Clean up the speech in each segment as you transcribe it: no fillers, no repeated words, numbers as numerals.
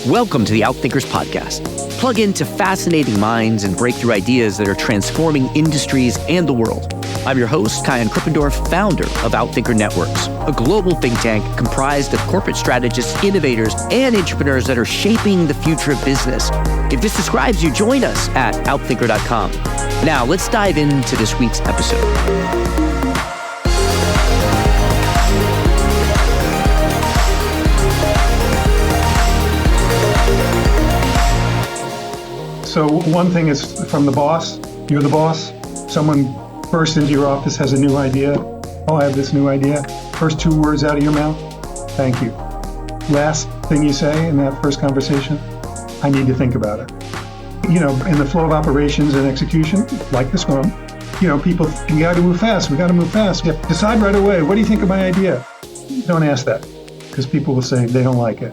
Welcome to the Outthinkers podcast. Plug into fascinating minds and breakthrough ideas that are transforming industries and the world. I'm your host, Kyan Krippendorf, founder of Outthinker Networks, a global think tank comprised of corporate strategists, innovators, and entrepreneurs that are shaping the future of business. If this describes you, join us at outthinker.com. Now, let's dive into this week's episode. So one thing is from the boss, you're the boss. Someone bursts into your office, has a new idea. Oh, I have this new idea. First two words out of your mouth, thank you. Last thing you say in that first conversation, I need to think about it. You know, in the flow of operations and execution, like the Scrum, people, we got to move fast. We decide right away, what do you think of my idea? Don't ask that, because people will say they don't like it.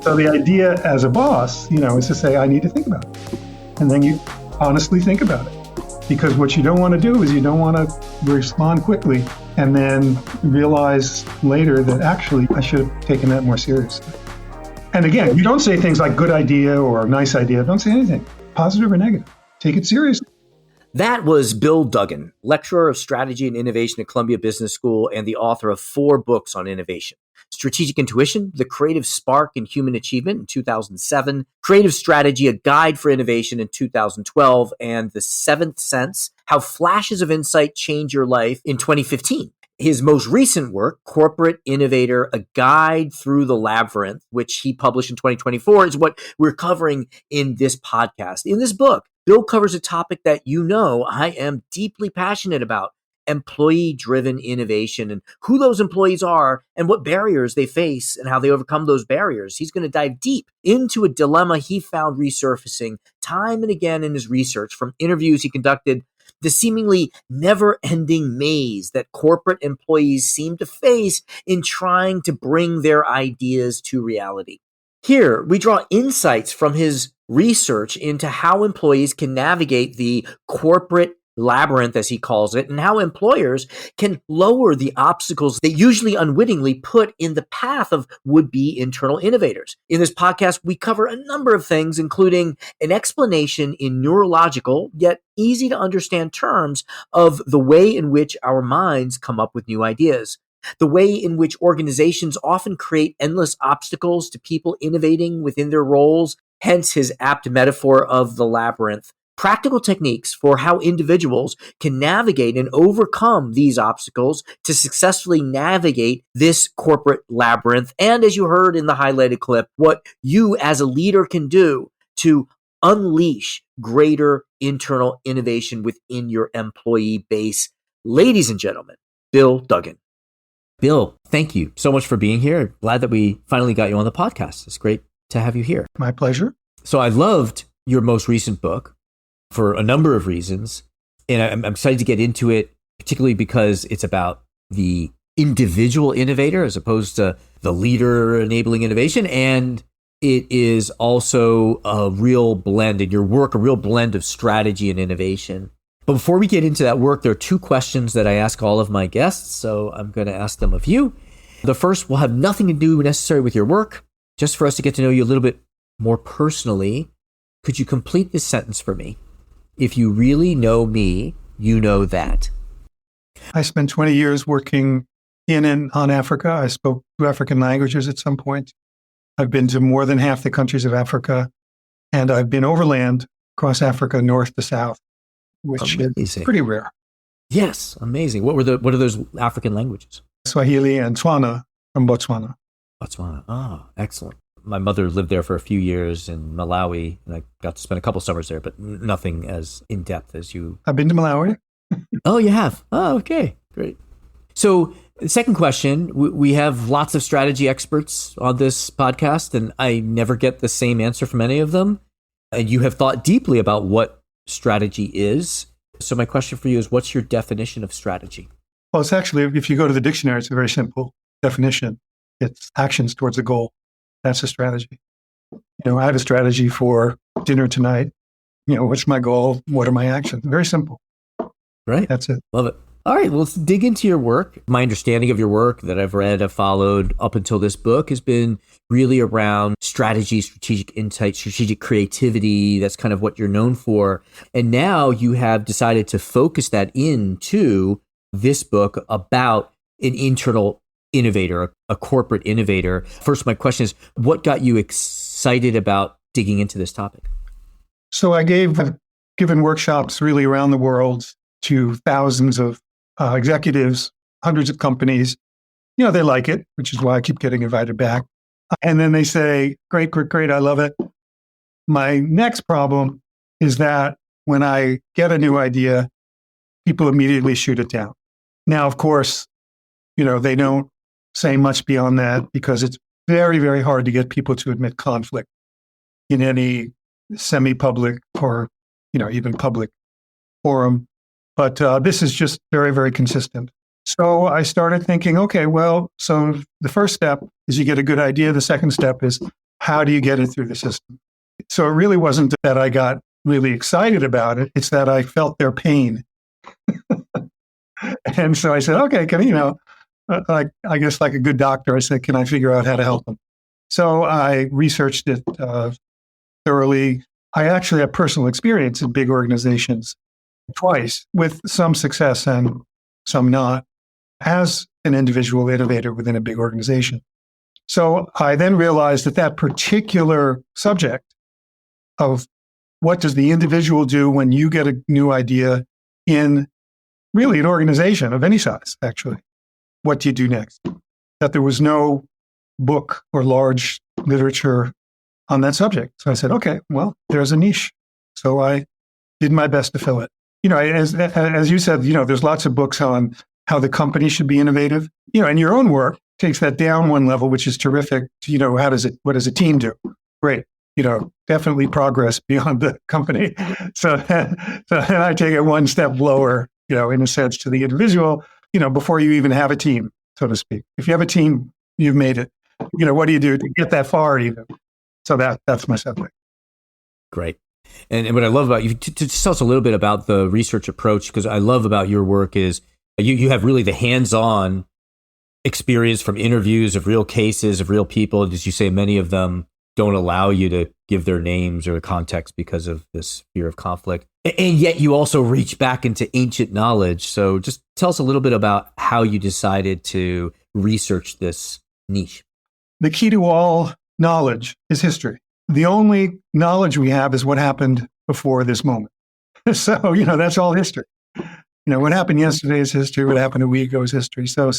So the idea as a boss, is to say, I need to think about it. And then you honestly think about it. Because what you don't want to do is you don't want to respond quickly and then realize later that actually I should have taken that more seriously. And again, you don't say things like good idea or nice idea. Don't say anything, positive or negative. Take it seriously. That was Bill Duggan, lecturer of strategy and innovation at Columbia Business School and the author of 4 books on innovation. Strategic Intuition, The Creative Spark in Human Achievement in 2007, Creative Strategy, A Guide for Innovation in 2012, and The Seventh Sense, How Flashes of Insight Change Your Life in 2015. His most recent work, Corporate Innovator, A Guide Through the Labyrinth, which he published in 2024, is what we're covering in this podcast. In this book, Bill covers a topic that I am deeply passionate about: employee-driven innovation and who those employees are and what barriers they face and how they overcome those barriers. He's going to dive deep into a dilemma he found resurfacing time and again in his research from interviews he conducted, the seemingly never-ending maze that corporate employees seem to face in trying to bring their ideas to reality. Here, we draw insights from his research into how employees can navigate the corporate labyrinth, as he calls it, and how employers can lower the obstacles they usually unwittingly put in the path of would-be internal innovators. In this podcast, we cover a number of things, including an explanation in neurological, yet easy to understand terms of the way in which our minds come up with new ideas, the way in which organizations often create endless obstacles to people innovating within their roles, hence his apt metaphor of the labyrinth, practical techniques for how individuals can navigate and overcome these obstacles to successfully navigate this corporate labyrinth. And as you heard in the highlighted clip, what you as a leader can do to unleash greater internal innovation within your employee base. Ladies and gentlemen, Bill Duggan. Bill, thank you so much for being here. Glad that we finally got you on the podcast. It's great to have you here. My pleasure. So I loved your most recent book for a number of reasons. And I'm excited to get into it, particularly because it's about the individual innovator as opposed to the leader enabling innovation. And it is also a real blend in your work, a real blend of strategy and innovation. But before we get into that work, there are 2 questions that I ask all of my guests. So I'm going to ask them of you. The first will have nothing to do necessarily with your work, just for us to get to know you a little bit more personally. Could you complete this sentence for me? If you really know me, you know that. I spent 20 years working in and on Africa. I spoke 2 African languages at some point. I've been to more than half the countries of Africa, and I've been overland across Africa, north to south, which is pretty rare. Yes, amazing. What are those African languages? Swahili and Tswana from Botswana. Botswana. Excellent. My mother lived there for a few years in Malawi, and I got to spend a couple summers there, but nothing as in-depth as you. I've been to Malawi. Oh, you have? Oh, okay. Great. So the second question, we have lots of strategy experts on this podcast, and I never get the same answer from any of them. And you have thought deeply about what strategy is. So my question for you is, what's your definition of strategy? Well, it's actually, if you go to the dictionary, it's a very simple definition. It's actions towards a goal. That's a strategy. I have a strategy for dinner tonight. What's my goal? What are my actions? Very simple. Right. That's it. Love it. All right, well, let's dig into your work. My understanding of your work that I've read, I've followed up until this book has been really around strategy, strategic insight, strategic creativity. That's kind of what you're known for. And now you have decided to focus that into this book about an internal innovator, a corporate innovator. First, my question is, what got you excited about digging into this topic? So I've given workshops really around the world to thousands of executives, hundreds of companies. They like it, which is why I keep getting invited back. And then they say, great, great, great, I love it. My next problem is that when I get a new idea, people immediately shoot it down. Now, of course, they don't say much beyond that because it's very, very hard to get people to admit conflict in any semi-public or, even public forum. But this is just very, very consistent. So I started thinking, okay, well, so the first step is you get a good idea. The second step is how do you get it through the system? So it really wasn't that I got really excited about it. It's that I felt their pain. And so I said, okay, I guess like a good doctor, I said, can I figure out how to help them? So I researched it thoroughly. I actually have personal experience in big organizations twice with some success and some not as an individual innovator within a big organization. So I then realized that particular subject of what does the individual do when you get a new idea in really an organization of any size, actually, what do you do next? That there was no book or large literature on that subject. So I said, okay, well, there's a niche. So I did my best to fill it. As you said, there's lots of books on how the company should be innovative. And your own work takes that down one level, which is terrific. What does a team do? Great. Definitely progress beyond the company. So then I take it one step lower, in a sense to the individual, before you even have a team, so to speak. If you have a team, you've made it. What do you do to get that far even? So that's my subject. Great. And what I love about you, to tell us a little bit about the research approach, because I love about your work is you have really the hands-on experience from interviews of real cases, of real people. As you say, many of them don't allow you to give their names or context because of this fear of conflict. And yet you also reach back into ancient knowledge. So just tell us a little bit about how you decided to research this niche. The key to all knowledge is history. The only knowledge we have is what happened before this moment. So, that's all history. What happened yesterday is history. What happened a week ago is history. So,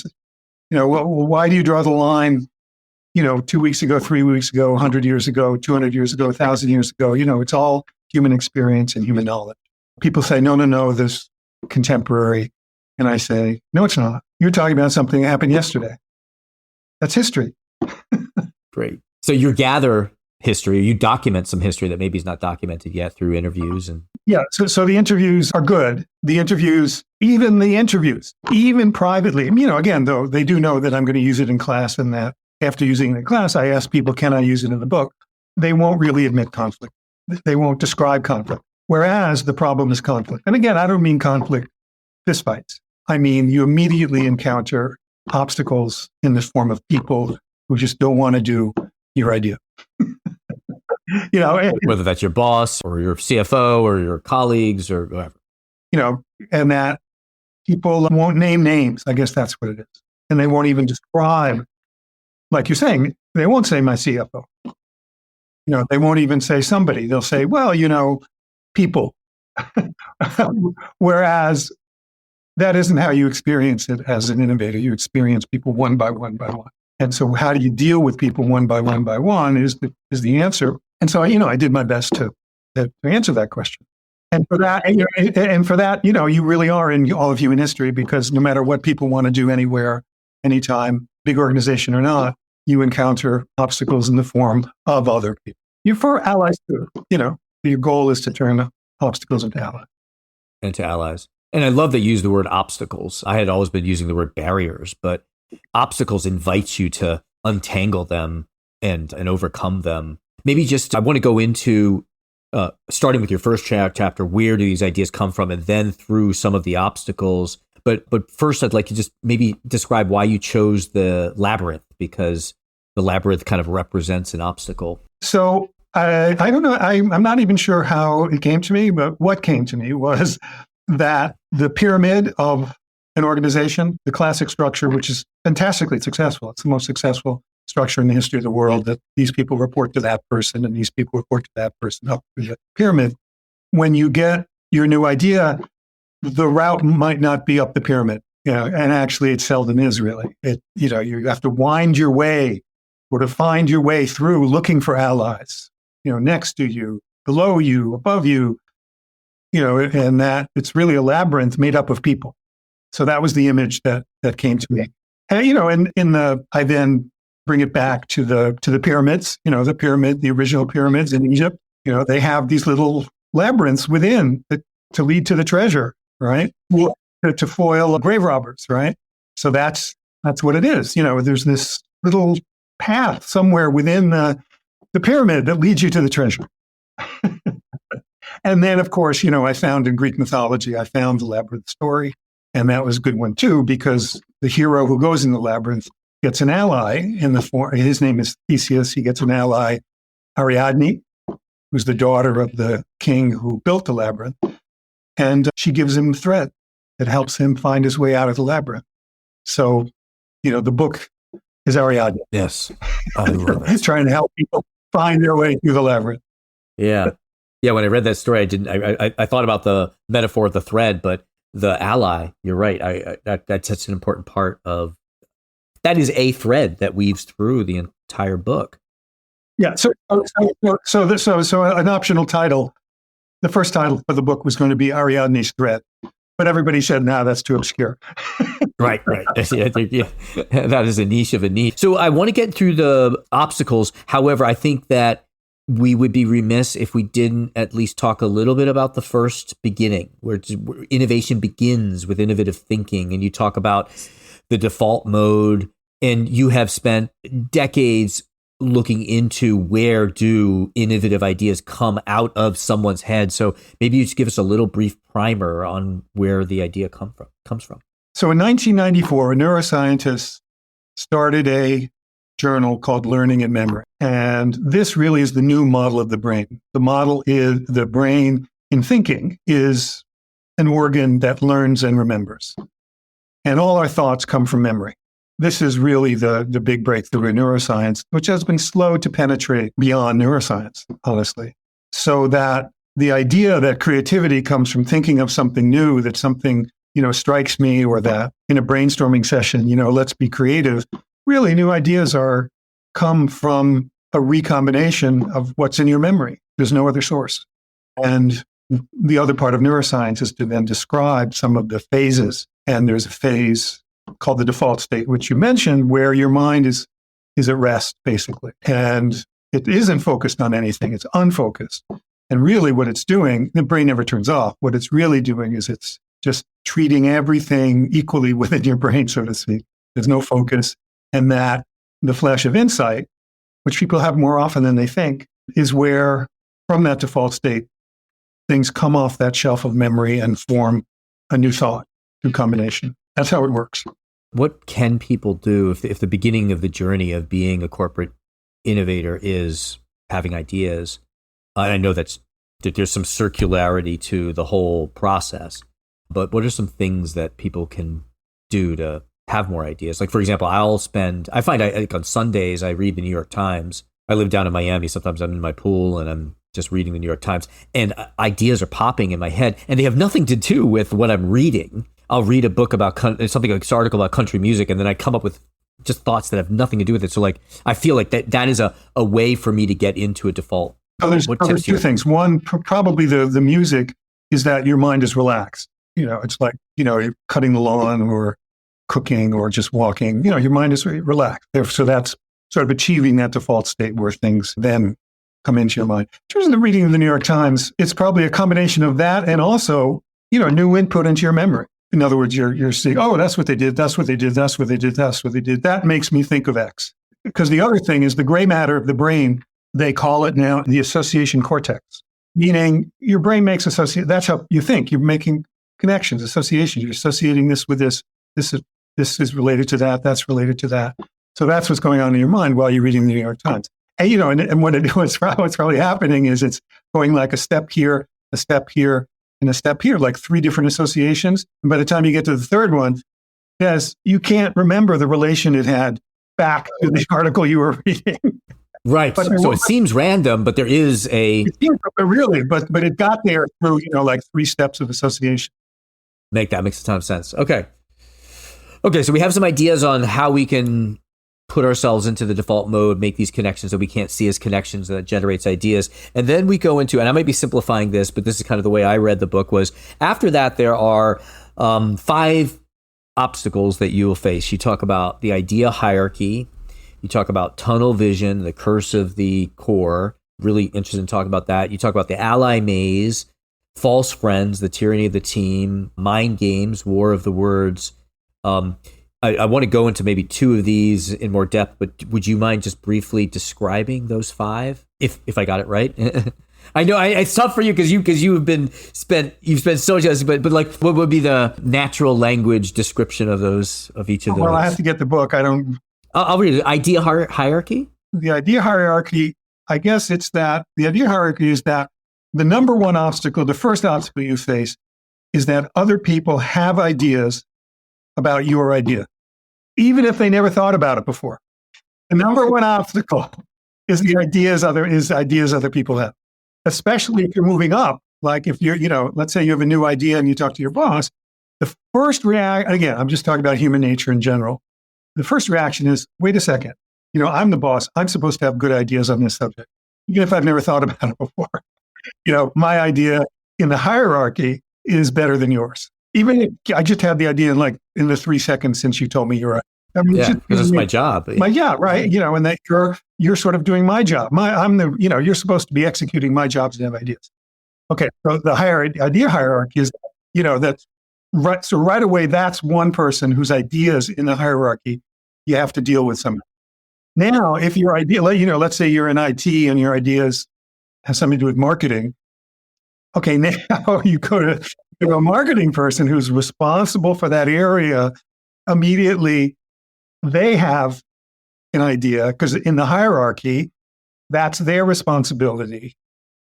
why do you draw the line, 2 weeks ago, 3 weeks ago, 100 years ago, 200 years ago, 1,000 years ago? It's all human experience and human knowledge. People say, no, this contemporary. And I say, no, it's not. You're talking about something that happened yesterday. That's history. Great. So you gather history, you document some history that maybe is not documented yet through interviews. Yeah, so the interviews are good. Even privately, again, though, they do know that I'm going to use it in class and that after using it in class, I ask people, can I use it in the book? They won't really admit conflict. They won't describe conflict. Whereas the problem is conflict. And again, I don't mean conflict fistfights. I mean, you immediately encounter obstacles in the form of people who just don't want to do your idea. Whether that's your boss or your CFO or your colleagues or whatever. And that people won't name names. I guess that's what it is. And they won't even describe, like you're saying, they won't say my CFO. They won't even say somebody. They'll say, well, people. Whereas that isn't how you experience it as an innovator. You experience people one by one by one. And so how do you deal with people one by one by one is the answer. And so, I did my best to answer that question. And for that, you really are in all of human history, because no matter what people want to do anywhere, anytime, big organization or not, you encounter obstacles in the form of other people. You're for allies too. Your goal is to turn obstacles into allies. Into allies. And I love that you use the word obstacles. I had always been using the word barriers, but obstacles invites you to untangle them and overcome them. Maybe I want to go into starting with your first chapter, where do these ideas come from, and then through some of the obstacles. But first, I'd like to just maybe describe why you chose the labyrinth, because the labyrinth kind of represents an obstacle. So I don't know. I'm not even sure how it came to me, but what came to me was that the pyramid of an organization, the classic structure, which is fantastically successful. It's the most successful structure in the history of the world, that these people report to that person and these people report to that person up the pyramid. When you get your new idea, the route might not be up the pyramid, and actually it seldom is really. You have to wind your way or to find your way through looking for allies, next to you, below you, above you, and that it's really a labyrinth made up of people. So that was the image that came to me. And I then bring it back to the pyramids, the original pyramids in Egypt. They have these little labyrinths within to lead to the treasure, right? To foil grave robbers, right? So that's what it is. There's this little path somewhere within the pyramid that leads you to the treasure. And then, of course, I found in Greek mythology, I found the labyrinth story. And that was a good one, too, because the hero who goes in the labyrinth gets an ally in the form, his name is Theseus. He gets an ally, Ariadne, who's the daughter of the king who built the labyrinth. And she gives him a thread that helps him find his way out of the labyrinth. So, the book is Ariadne. Yes. I love it. Trying to help people find their way through the labyrinth. Yeah. Yeah. When I read that story, I thought about the metaphor of the thread, but the ally, you're right. That's such an important part of, that is a thread that weaves through the entire book. Yeah. So an optional title. The first title for the book was going to be Ariadne's Thread, but everybody said, "No, that's too obscure." Right. Yeah. That is a niche of a niche. So I want to get through the obstacles. However, I think that we would be remiss if we didn't at least talk a little bit about the first beginning, where innovation begins with innovative thinking. And you talk about the default mode, and you have spent decades looking into where do innovative ideas come out of someone's head. So maybe you just give us a little brief primer on where the idea comes from. So in 1994, a neuroscientist started a journal called Learning and Memory. And this really is the new model of the brain. The model is the brain in thinking is an organ that learns and remembers. And all our thoughts come from memory. This is really the big breakthrough in neuroscience, which has been slow to penetrate beyond neuroscience, honestly. So that the idea that creativity comes from thinking of something new, that something, strikes me, or that in a brainstorming session, let's be creative. Really, new ideas come from a recombination of what's in your memory. There's no other source. And the other part of neuroscience is to then describe some of the phases. And there's a phase called the default state, which you mentioned, where your mind is at rest, basically. And it isn't focused on anything. It's unfocused. And really what it's doing, the brain never turns off. What it's really doing is it's just treating everything equally within your brain, so to speak. There's no focus. And that the flash of insight, which people have more often than they think, is where, from that default state, things come off that shelf of memory and form a new thought through combination. That's how it works. What can people do if the beginning of the journey of being a corporate innovator is having ideas? I know that there's some circularity to the whole process, but what are some things that people can do to have more ideas? Like, for example, I find on Sundays, I read the New York Times. I live down in Miami. Sometimes I'm in my pool and I'm just reading the New York Times, and ideas are popping in my head, and they have nothing to do with what I'm reading. I'll read a book about something like this article about country music, and then I come up with just thoughts that have nothing to do with it. So I feel like that is a way for me to get into a default. Oh, there's two things. One, probably the music is that your mind is relaxed. It's like, you're cutting the lawn or cooking or just walking, your mind is relaxed. So that's sort of achieving that default state where things then come into your mind. In terms of the reading of the New York Times, it's probably a combination of that and also, new input into your memory. In other words, you're seeing, oh, that's what they did, that's what they did, that's what they did, that's what they did. That makes me think of X. Because the other thing is the gray matter of the brain, they call it now the association cortex, meaning your brain makes associate. That's how you think. You're making connections, associations. You're associating this with this. This is related to that. That's related to that. So that's what's going on in your mind while you're reading the New York Times. And, and what's probably happening is it's going like a step here, a step here, and a step here, like 3 different associations. And by the time you get to the third one, yes, you can't remember the relation it had back to the article you were reading. Right. So it seems random, but there is a... But it got there through, like 3 steps of association. That makes a ton of sense. Okay, so we have some ideas on how we can put ourselves into the default mode, make these connections that we can't see as connections that generates ideas. And then we go into, and I might be simplifying this, but this is kind of the way I read the book, was after that, there are 5 obstacles that you will face. You talk about the idea hierarchy. You talk about tunnel vision, the curse of the core. Really interested in talking about that. You talk about the ally maze, false friends, the tyranny of the team, mind games, war of the words. I want to go into maybe 2 of these in more depth, but would you mind just briefly describing those 5, if I got it right? I know it's tough for you because you've spent so much, but like, what would be the natural language description of each of those? Well, I have to get the book. I'll read it. Idea hierarchy. The idea hierarchy. I guess it's that the idea hierarchy is that the number one obstacle, the first obstacle you face, is that other people have ideas about your idea, even if they never thought about it before. The number one obstacle is ideas other people have, especially if you're moving up. Like if you're, let's say you have a new idea and you talk to your boss, the first reaction, again, I'm just talking about human nature in general. The first reaction is, wait a second, I'm the boss. I'm supposed to have good ideas on this subject, even if I've never thought about it before. My idea in the hierarchy is better than yours. Even if I just had the idea in the 3 seconds since you told me you're right. Because it's my job. Right. And that you're sort of doing my job. You're supposed to be executing my jobs and have ideas. Okay. So the idea hierarchy is, that's right. So right away, that's one person whose ideas in the hierarchy you have to deal with somehow. Now, if your idea, let's say you're in IT and your ideas have something to do with marketing. Okay. Now you go to a marketing person who's responsible for that area. Immediately, they have an idea because in the hierarchy, that's their responsibility,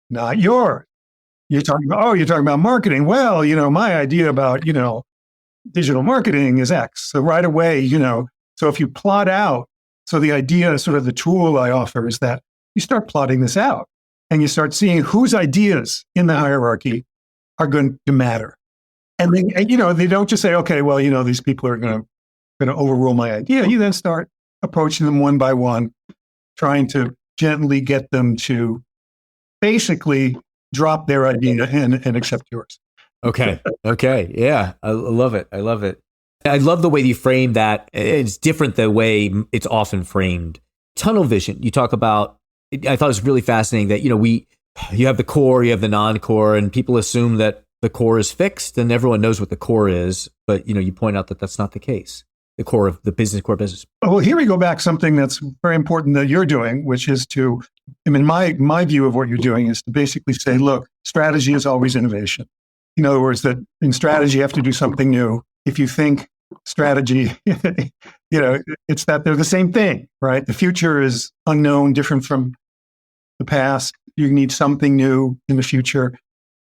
not yours. You're talking about marketing. Well, my idea about, digital marketing is X. So right away, so if you plot out, so the idea, sort of the tool I offer is that you start plotting this out and you start seeing whose ideas in the hierarchy are going to matter. And then, they don't just say, okay, well, these people are going to overrule my idea. You then start approaching them one by one, trying to gently get them to basically drop their idea and accept yours. Okay. Yeah. I love it. I love the way you frame that. It's different the way it's often framed. Tunnel vision. You talk about, I thought it was really fascinating that, you have the core, you have the non-core, and people assume that the core is fixed and everyone knows what the core is. But, you point out that that's not the case. The core of the core business. Well, here we go back something that's very important that you're doing, which is my view of what you're doing is to basically say, look, strategy is always innovation. In other words, that in strategy, you have to do something new. If you think strategy, it's that they're the same thing, right? The future is unknown, different from the past. You need something new in the future.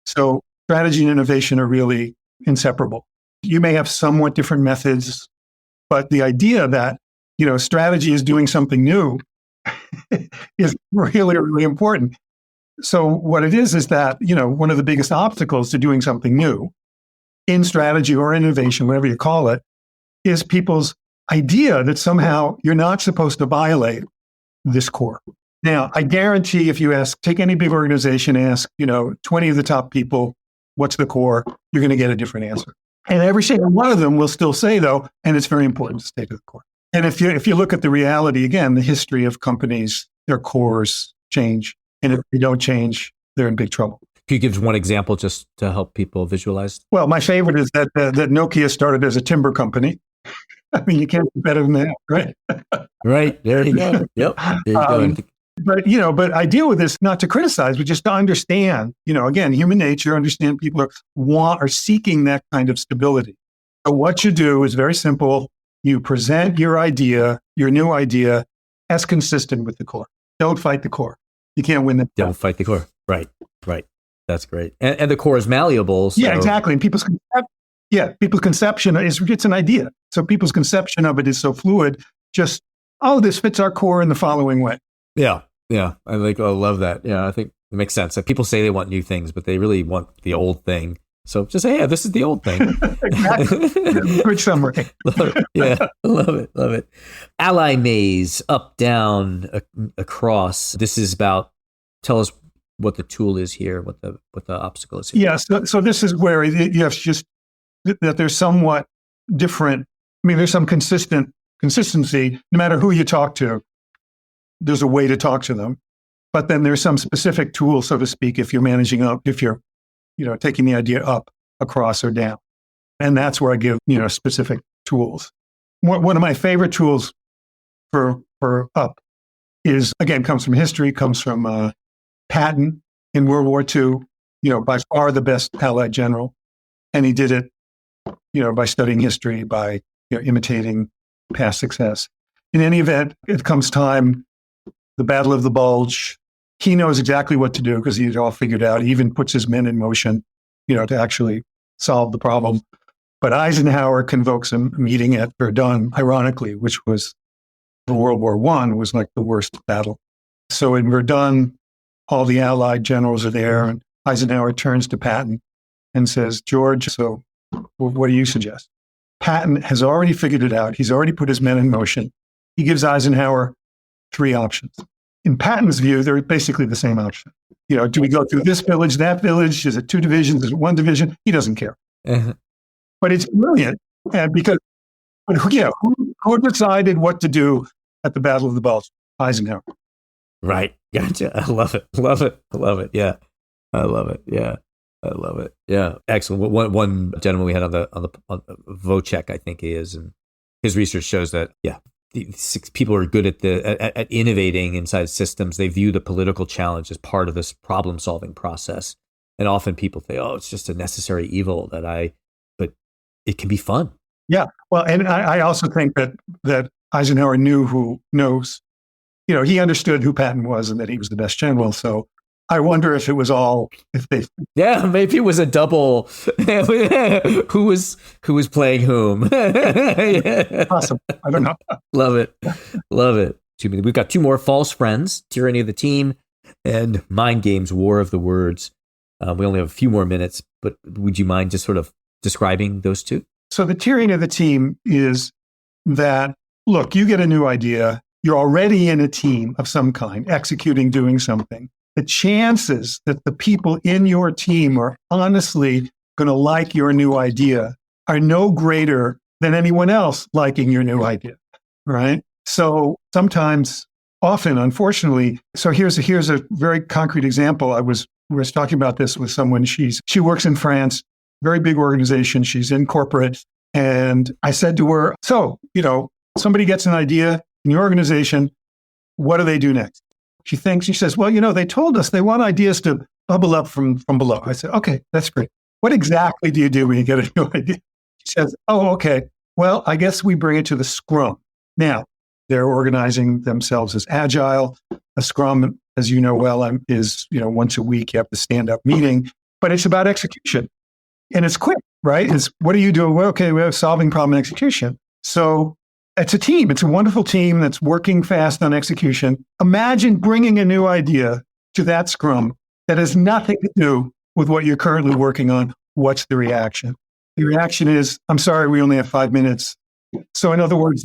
So strategy and innovation are really inseparable. You may have somewhat different methods, but the idea that, strategy is doing something new is really, really important. So what it is that, one of the biggest obstacles to doing something new in strategy or innovation, whatever you call it, is people's idea that somehow you're not supposed to violate this core. Now, I guarantee if you take any big organization, ask, 20 of the top people, what's the core? You're going to get a different answer. And every single one of them will still say, though, and it's very important to stay to the core. And if you look at the reality, again, the history of companies, their cores change. And if they don't change, they're in big trouble. Can you give one example just to help people visualize? Well, my favorite is that Nokia started as a timber company. I mean, you can't do better than that, right? Right. There you go. Yep. There you go. But I deal with this not to criticize, but just to understand, again, human nature, understand people are seeking that kind of stability. So what you do is very simple. You present your idea, your new idea, as consistent with the core. Don't fight the core. You can't win the Don't fight the core. Right. That's great. And the core is malleable. So. Yeah, exactly. And people's conception it's an idea. So people's conception of it is so fluid. Just, this fits our core in the following way. Yeah. I love that. Yeah, I think it makes sense. People say they want new things, but they really want the old thing. So just say, this is the old thing. Exactly. Good summary. Yeah, love it. Ally maze, up, down, across. This is about, tell us what the tool is here, what the obstacle is here. Yeah, so this is where you have just that there's somewhat different. I mean, there's some consistency, no matter who you talk to. There's a way to talk to them, but then there's some specific tool, so to speak, if you're managing up, if you're, taking the idea up, across, or down. And that's where I give, specific tools. One of my favorite tools for up is, again, comes from history, comes from Patton in World War II, by far the best Allied general. And he did it, by studying history, by imitating past success. In any event, it comes time, the Battle of the Bulge. He knows exactly what to do because he's all figured out. He even puts his men in motion, to actually solve the problem. But Eisenhower convokes a meeting at Verdun, ironically, which was for World War I, was like the worst battle. So in Verdun, all the Allied generals are there, and Eisenhower turns to Patton and says, George, so what do you suggest? Patton has already figured it out. He's already put his men in motion. He gives Eisenhower 3 options. In Patton's view, they're basically the same option. Do we go through this village, that village? Is it 2 divisions? Is it 1 division? He doesn't care. But it's brilliant. And who decided what to do at the Battle of the Bulge? Eisenhower. Right. Gotcha. I love it. Yeah. I love it. Yeah. Excellent. One gentleman we had on the Vocek, I think he is, and his research shows that, people are good at innovating inside systems. They view the political challenge as part of this problem solving process. And often people say, it's just a necessary evil but it can be fun. Yeah. Well, and I also think that Eisenhower knows, he understood who Patton was and that he was the best general. So I wonder if it was maybe it was a double. who was playing whom? Possible. I don't know. Love it. We've got 2 more: False Friends, Tyranny of the Team, and Mind Games, War of the Words. We only have a few more minutes, but would you mind just sort of describing those 2? So the Tyranny of the Team is that, look, you get a new idea. You're already in a team of some kind, executing, doing something. The chances that the people in your team are honestly going to like your new idea are no greater than anyone else liking your new idea, right? So often, unfortunately, so here's a very concrete example. I was talking about this with someone. She works in France, very big organization. She's in corporate. And I said to her, so, somebody gets an idea in your organization. What do they do next? She says, well, they told us they want ideas to bubble up from below. I said, okay, that's great. What exactly do you do when you get a new idea? She says, oh, okay. Well, I guess we bring it to the scrum. Now, they're organizing themselves as agile. A scrum, as you know well, is, once a week, you have the stand-up meeting, but it's about execution. And it's quick, right? What do you do? Well, okay, we have solving problem execution. So it's a team. It's a wonderful team that's working fast on execution. Imagine bringing a new idea to that scrum that has nothing to do with what you're currently working on. What's the reaction? The reaction is, I'm sorry, we only have 5 minutes. So in other words,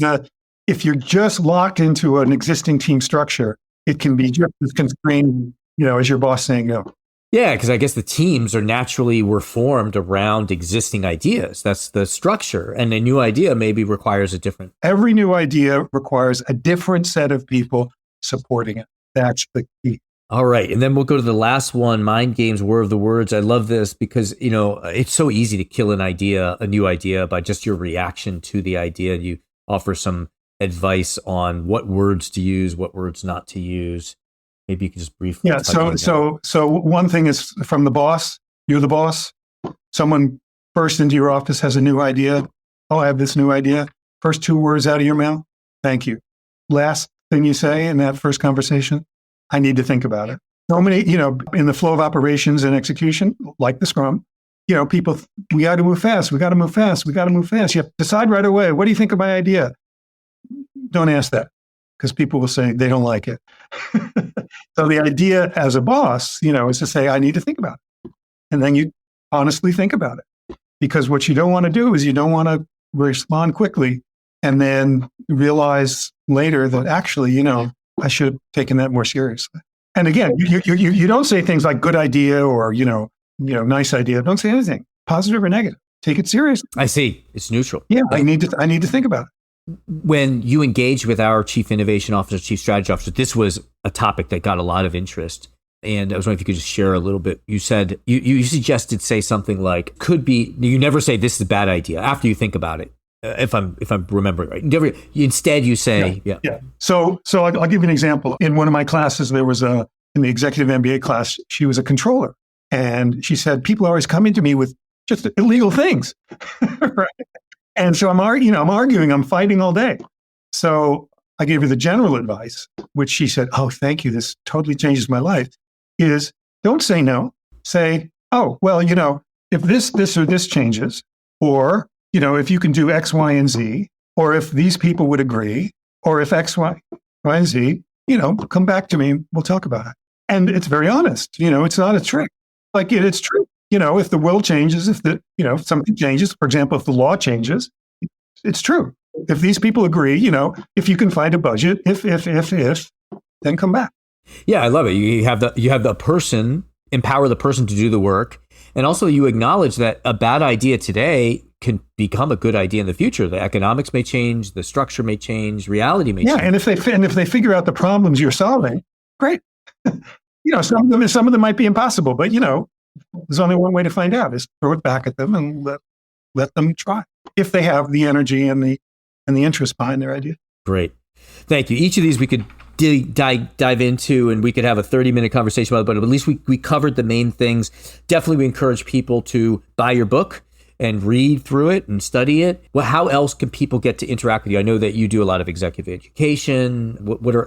if you're just locked into an existing team structure, it can be just as constrained, as your boss saying no. Yeah, because I guess the teams were formed around existing ideas. That's the structure. And a new idea maybe requires a different. Every new idea requires a different set of people supporting it. That's the key. All right. And then we'll go to the last one, Mind Games, War of the Words. I love this because, it's so easy to kill a new idea by just your reaction to the idea. You offer some advice on what words to use, what words not to use. Maybe you can just briefly. Yeah. So one thing is from the boss. You're the boss. Someone bursts into your office, has a new idea. Oh, I have this new idea. First two words out of your mouth. Thank you. Last thing you say in that first conversation, I need to think about it. So many, in the flow of operations and execution, like the Scrum, people, we got to move fast. We got to move fast. We got to move fast. You have to decide right away. What do you think of my idea? Don't ask that, because people will say they don't like it. So the idea as a boss, is to say, I need to think about it. And then you honestly think about it. Because what you don't want to do is you don't want to respond quickly and then realize later that actually, I should have taken that more seriously. And again, you don't say things like good idea or, nice idea. Don't say anything, positive or negative. Take it seriously. I see. It's neutral. Yeah, I need to think about it. When you engaged with our chief innovation officer, chief strategy officer, this was a topic that got a lot of interest. And I was wondering if you could just share a little bit. You said, you suggested say something like, could be, you never say this is a bad idea after you think about it. If I'm remembering right. Instead you say, yeah. So I'll give you an example. In one of my classes, there was in the executive MBA class, she was a controller. And she said, people always come into me with just illegal things. Right? And so I'm arguing, I'm fighting all day. So I gave her the general advice, which she said, oh, thank you. This totally changes my life, is don't say no. Say, oh, well, if this or this changes, or, if you can do X, Y, and Z, or if these people would agree, or if X, Y, and Z, come back to me, we'll talk about it. And it's very honest. It's not a trick. Like it's true. If the world changes, if something changes, for example, if the law changes, it's true. If these people agree, if you can find a budget, if, then come back. Yeah, I love it. You have the person, empower the person to do the work. And also you acknowledge that a bad idea today can become a good idea in the future. The economics may change, the structure may change, reality may change. Yeah, and if they figure out the problems you're solving, great. Some of them might be impossible, but there's only one way to find out, is throw it back at them and let them try, if they have the energy and the interest behind their idea. Great. Thank you. Each of these we could dive into, and we could have a 30-minute conversation about it, but at least we covered the main things. Definitely we encourage people to buy your book and read through it and study it. Well, how else can people get to interact with you? I know that you do a lot of executive education.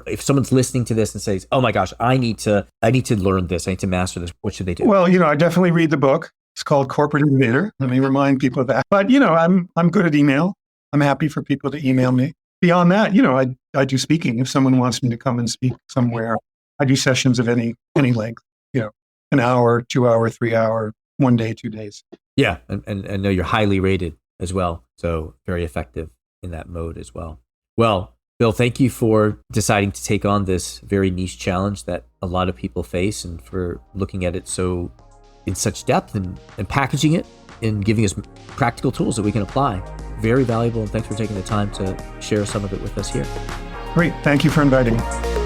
If someone's listening to this and says, oh my gosh, I need to learn this, I need to master this, what should they do? Well, I definitely read the book. It's called Corporate Innovator. Let me remind people of that. But, I'm good at email. I'm happy for people to email me. Beyond that, I do speaking. If someone wants me to come and speak somewhere, I do sessions of any length, an hour, 2 hour, 3 hour, 1 day, 2 days. Yeah. And I know you're highly rated as well. So very effective in that mode as well. Well, Bill, thank you for deciding to take on this very niche challenge that a lot of people face, and for looking at it in such depth and packaging it and giving us practical tools that we can apply. Very valuable. And thanks for taking the time to share some of it with us here. Great. Thank you for inviting me.